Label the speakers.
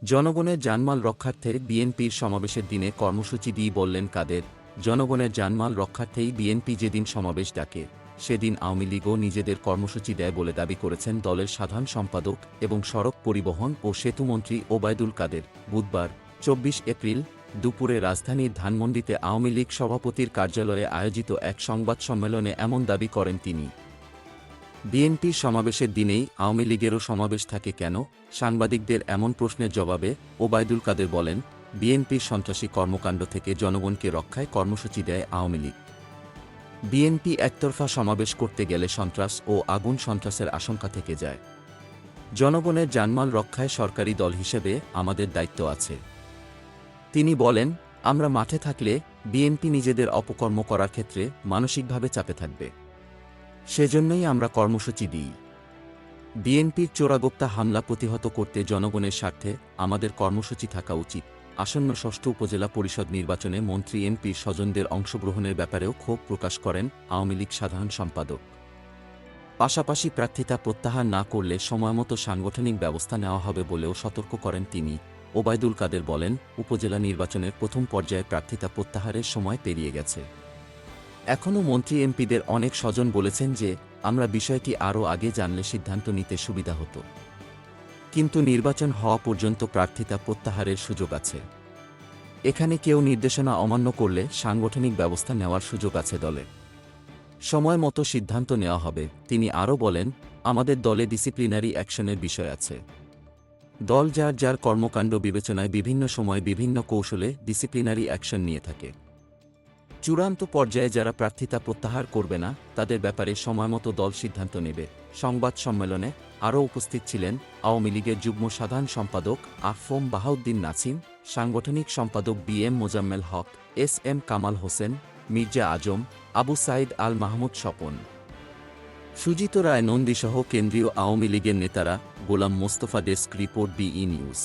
Speaker 1: জনগণের জানমাল রক্ষার্থে বিএনপির সমাবেশের দিনে কর্মসূচি দিয়ে বললেন কাদের। জনগণের জানমাল রক্ষার্থেই বিএনপি যেদিন সমাবেশ ডাকে সেদিন আওয়ামী লীগও নিজেদের কর্মসূচি দেয় বলে দাবি করেছেন দলের সাধারণ সম্পাদক এবং সড়ক পরিবহন ও সেতুমন্ত্রী ওবায়দুল কাদের। বুধবার ২৪ এপ্রিল দুপুরে রাজধানীর ধানমন্ডিতে আওয়ামী লীগ সভাপতির কার্যালয়ে আয়োজিত এক সংবাদ সম্মেলনে এমন দাবি করেন তিনি। বিএনপির সমাবেশের দিনেই আওয়ামী লীগেরও সমাবেশ থাকে কেন? সাংবাদিকদের এমন প্রশ্নের জবাবে ওবায়দুল কাদের বলেন, বিএনপির সন্ত্রাসী কর্মকাণ্ড থেকে জনগণকে রক্ষায় কর্মসূচি দেয় আওয়ামী লীগ। বিএনপি একতরফা সমাবেশ করতে গেলে সন্ত্রাস ও আগুন সন্ত্রাসের আশঙ্কা থেকে যায়। জনগণের জানমাল রক্ষায় সরকারি দল হিসেবে আমাদের দায়িত্ব আছে। তিনি বলেন, আমরা মাঠে থাকলে বিএনপি নিজেদের অপকর্ম করার ক্ষেত্রে মানসিকভাবে চাপে থাকবে। সেজন্যই আমরা কর্মসূচি দিই। বিএনপির চোরাগোপ্তা হামলা প্রতিহত করতে জনগণের স্বার্থে আমাদের কর্মসূচি থাকা উচিত। আসন্ন ষষ্ঠ উপজেলা পরিষদ নির্বাচনে মন্ত্রী এমপির স্বজনদের অংশগ্রহণের ব্যাপারেও ক্ষোভ প্রকাশ করেন আওয়ামী লীগ সাধারণ সম্পাদক। পাশাপাশি প্রার্থিতা প্রত্যাহার না করলে সময়মতো সাংগঠনিক ব্যবস্থা নেওয়া হবে বলেও সতর্ক করেন তিনি। ওবায়দুল কাদের বলেন, উপজেলা নির্বাচনের প্রথম পর্যায়ে প্রার্থিতা প্রত্যাহারের সময় পেরিয়ে গেছে। এখনও মন্ত্রী এমপিদের অনেক স্বজন বলেছেন যে আমরা বিষয়টি আরও আগে জানলে সিদ্ধান্ত নিতে সুবিধা হতো, কিন্তু নির্বাচন হওয়া পর্যন্ত প্রার্থিতা প্রত্যাহারের সুযোগ আছে। এখানে কেউ নির্দেশনা অমান্য করলে সাংগঠনিক ব্যবস্থা নেওয়ার সুযোগ আছে দলের। সময় মতো সিদ্ধান্ত নেওয়া হবে। তিনি আরও বলেন, আমাদের দলে ডিসিপ্লিনারি অ্যাকশনের বিষয় আছে। দল যার যার কর্মকাণ্ড বিবেচনায় বিভিন্ন সময় বিভিন্ন কৌশলে ডিসিপ্লিনারি অ্যাকশন নিয়ে থাকে। চূড়ান্ত পর্যায়ে যারা প্রার্থিতা প্রত্যাহার করবে না তাদের ব্যাপারে সময়মতো দল সিদ্ধান্ত নেবে। সংবাদ সম্মেলনে আরও উপস্থিত ছিলেন আওয়ামী লীগের যুগ্ম সাধারণ সম্পাদক আ.ফ.ম বাহাউদ্দিন নাছিম, সাংগঠনিক সম্পাদক বি.এম মোজাম্মেল হক, এস.এম কামাল হোসেন, মির্জা আজম, আবু সাইদ আল মাহমুদ স্বপন, সুজিত রায় নন্দীসহ কেন্দ্রীয় আওয়ামী লীগের নেতারা। Golam Mostafa, desk report, B E news.